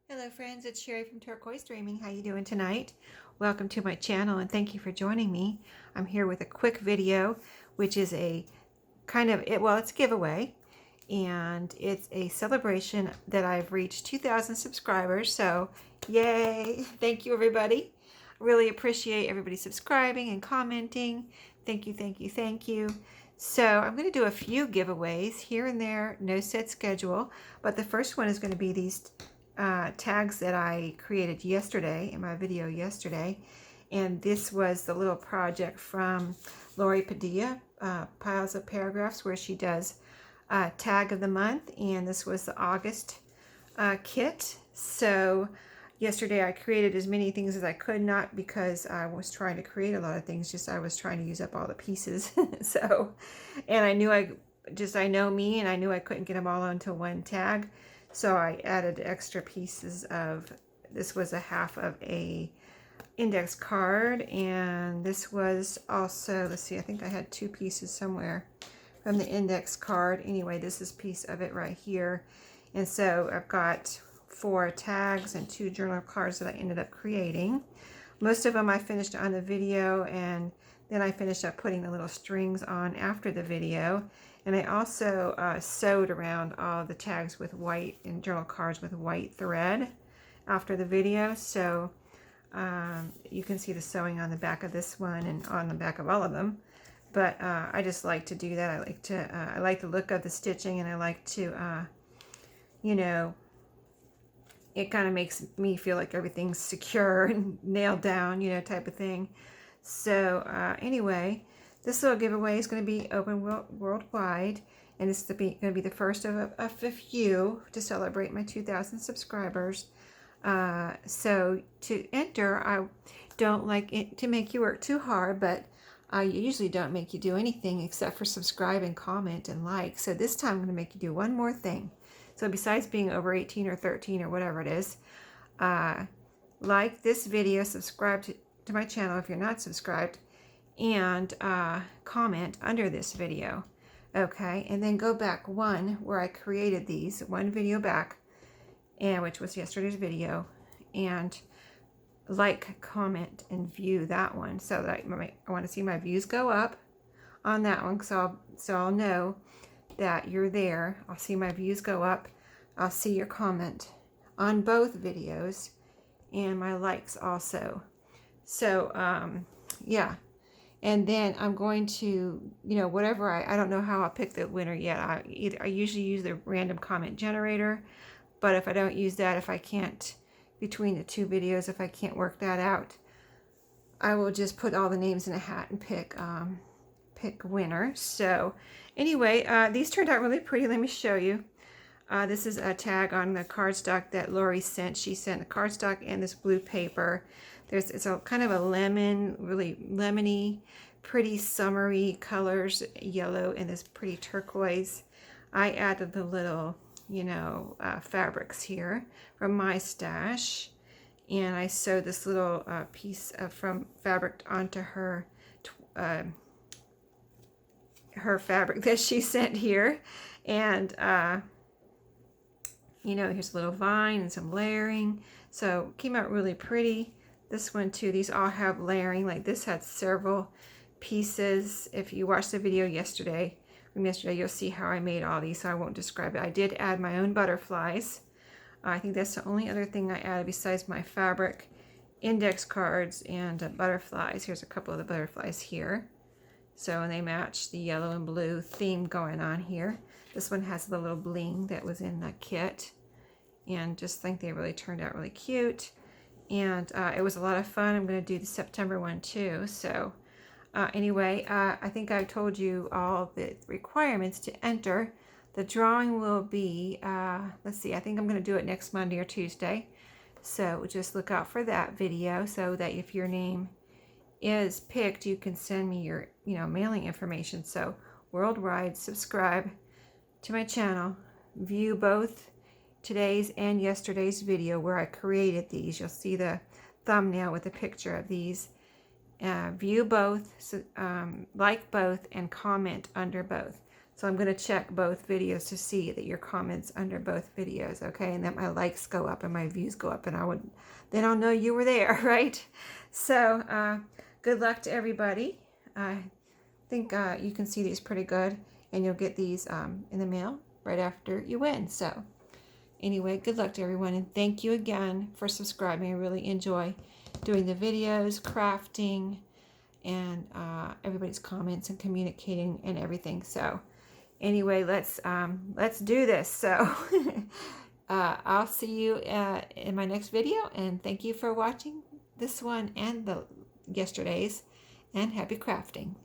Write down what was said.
Hello friends, it's Sherry from Turquoise Dreaming. How you doing tonight? Welcome to my channel and thank you for joining me. I'm here with a quick video, which is a it's a giveaway, and it's a celebration that I've reached 2,000 subscribers. So yay! Thank you everybody. Really appreciate everybody subscribing and commenting. Thank you, thank you, thank you. So I'm going to do a few giveaways here and there, no set schedule, but the first one is going to be these tags that I created yesterday in my video yesterday, and this was the little project from Lori Padilla, Piles of Paragraphs, where she does tag of the month, and this was the August kit. So yesterday I created as many things as I could, not because I was trying to create a lot of things, just I was trying to use up all the pieces. So, and I know me, and I knew I couldn't get them all onto one tag. So I added extra pieces of, this was a half of a index card, and this was also, let's see, I think I had two pieces somewhere from the index card. Anyway, this is a piece of it right here. And so I've got 4 tags and 2 journal cards that I ended up creating. Most of them I finished on the video, and then I finished up putting the little strings on after the video. And I also sewed around all the tags with white, and journal cards with white thread after the video. So you can see the sewing on the back of this one and on the back of all of them. But I just like to do that. I like the look of the stitching, and I like to, you know, it kind of makes me feel like everything's secure and nailed down, you know, type of thing. So anyway, this little giveaway is going to be open worldwide, and it's going to be the first of a few to celebrate my 2,000 subscribers. So to enter, I don't like it to make you work too hard, but I usually don't make you do anything except for subscribe and comment and like. So this time I'm going to make you do one more thing. So besides being over 18 or 13 or whatever it is, like this video, subscribe to my channel if you're not subscribed, and comment under this video. Okay, and then go back one where I created these, one video back, and which was yesterday's video, and like, comment, and view that one, so that I want to see my views go up on that one, so I'll know that you're there. I'll see my views go up. I'll see your comment on both videos, and my likes also. So yeah, and then I'm going to, you know, whatever, I don't know how I'll pick the winner yet. I usually use the random comment generator, but if I don't use that, if I can't, between the two videos, if I can't work that out, I will just put all the names in a hat and pick winner. So anyway, these turned out really pretty. Let me show you. This is a tag on the cardstock that Lori sent. She sent a cardstock and this blue paper. It's a kind of a lemon, really lemony, pretty summery colors, yellow and this pretty turquoise. I added the little, you know, fabrics here from my stash, and I sewed this little piece from fabric onto her fabric that she sent here. And you know, here's a little vine and some layering, so it came out really pretty. This one too, these all have layering. Like this had several pieces. If you watched the video yesterday, you'll see how I made all these, so I won't describe it. I did add my own butterflies. I think that's the only other thing I added besides my fabric, index cards, and butterflies. Here's a couple of the butterflies here. So, and they match the yellow and blue theme going on here. This one has the little bling that was in the kit, and just think they really turned out really cute. And it was a lot of fun. I'm going to do the September one too. So anyway, I think I told you all the requirements to enter. The drawing will be, let's see, I think I'm going to do it next Monday or Tuesday. So just look out for that video, so that if your name is picked, you can send me your, you know, mailing information. So worldwide, subscribe to my channel, view both today's and yesterday's video where I created these. You'll see the thumbnail with a picture of these. View both, like both, and comment under both. So I'm going to check both videos to see that your comments under both videos, okay? And that my likes go up and my views go up, and then I'll know you were there, right? So good luck to everybody. I think you can see these pretty good, and you'll get these in the mail right after you win. So anyway, good luck to everyone, and thank you again for subscribing. I really enjoy doing the videos, crafting, and everybody's comments and communicating and everything. So anyway, let's do this. So I'll see you in my next video, and thank you for watching this one and the yesterday's, and happy crafting.